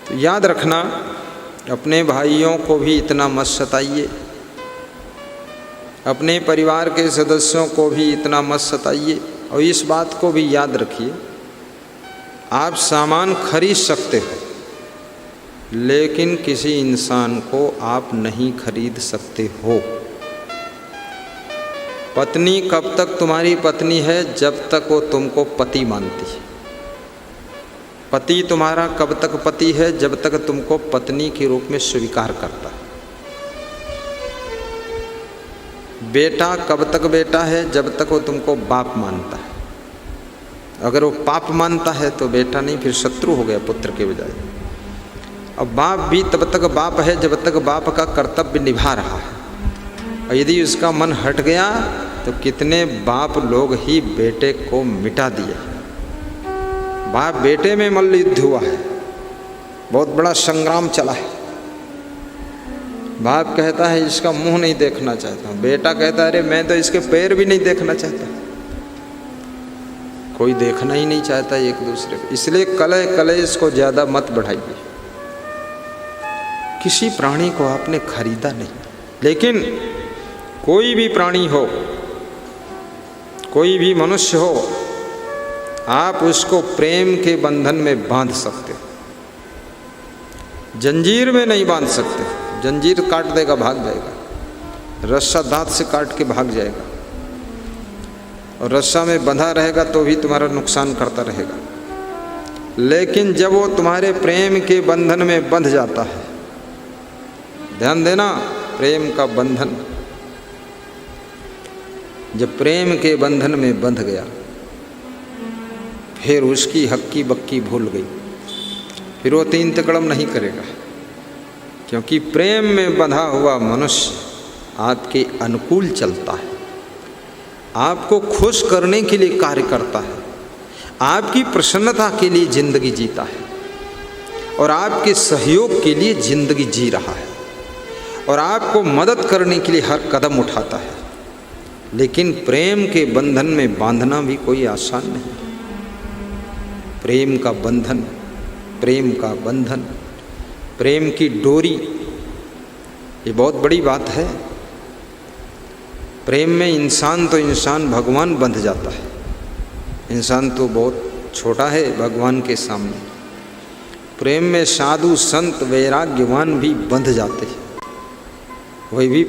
तो याद रखना, अपने भाइयों को भी इतना मत सताइए, अपने परिवार के सदस्यों को भी इतना मत सताइए। और इस बात को भी याद रखिए, आप सामान खरीद सकते हो लेकिन किसी इंसान को आप नहीं खरीद सकते हो। पत्नी कब तक तुम्हारी पत्नी है? जब तक वो तुमको पति मानती है। पति तुम्हारा कब तक पति है? जब तक तुमको पत्नी के रूप में स्वीकार करता है। बेटा कब तक बेटा है? जब तक वो तुमको बाप मानता है। अगर वो पाप मानता है तो बेटा नहीं, फिर शत्रु हो गया पुत्र के बजाय। अब बाप भी तब तक बाप है जब तक बाप का कर्तव्य निभा रहा है। और यदि उसका मन हट गया तो कितने बाप लोग ही बेटे को मिटा दिए। बाप बेटे में मल्लयुद्ध हुआ है, बहुत बड़ा संग्राम चला है। बाप कहता है इसका मुंह नहीं देखना चाहता हूँ, बेटा कहता है अरे मैं तो इसके पैर भी नहीं देखना चाहता। कोई देखना ही नहीं चाहता एक दूसरे को। इसलिए कलेश को ज़्यादा मत बढ़ाइए। किसी प्राणी को आपने खरीदा नहीं, लेकिन कोई भी प्राणी हो, कोई भी मनुष्य हो, आप उसको प्रेम के बंधन में बांध सकते हो, जंजीर में नहीं बांध सकते। जंजीर काट देगा, भाग जाएगा, रस्सा दांत से काट के भाग जाएगा, और रस्सा में बंधा रहेगा तो भी तुम्हारा नुकसान करता रहेगा। लेकिन जब वो तुम्हारे प्रेम के बंधन में बंध जाता है, ध्यान देना, प्रेम का बंधन, जब प्रेम के बंधन में बंध गया फिर उसकी हक्की बक्की भूल गई, फिर वो तीन तिकड़म नहीं करेगा। क्योंकि प्रेम में बंधा हुआ मनुष्य आपके अनुकूल चलता है, आपको खुश करने के लिए कार्य करता है, आपकी प्रसन्नता के लिए जिंदगी जीता है, और आपके सहयोग के लिए जिंदगी जी रहा है, और आपको मदद करने के लिए हर कदम उठाता है। लेकिन प्रेम के बंधन में बांधना भी कोई आसान नहीं। प्रेम का बंधन, प्रेम का बंधन, प्रेम की डोरी, ये बहुत बड़ी बात है। प्रेम में इंसान तो इंसान, भगवान बंध जाता है। इंसान तो बहुत छोटा है भगवान के सामने। प्रेम में साधु संत वैराग्यवान भी बंध जाते हैं। वही भी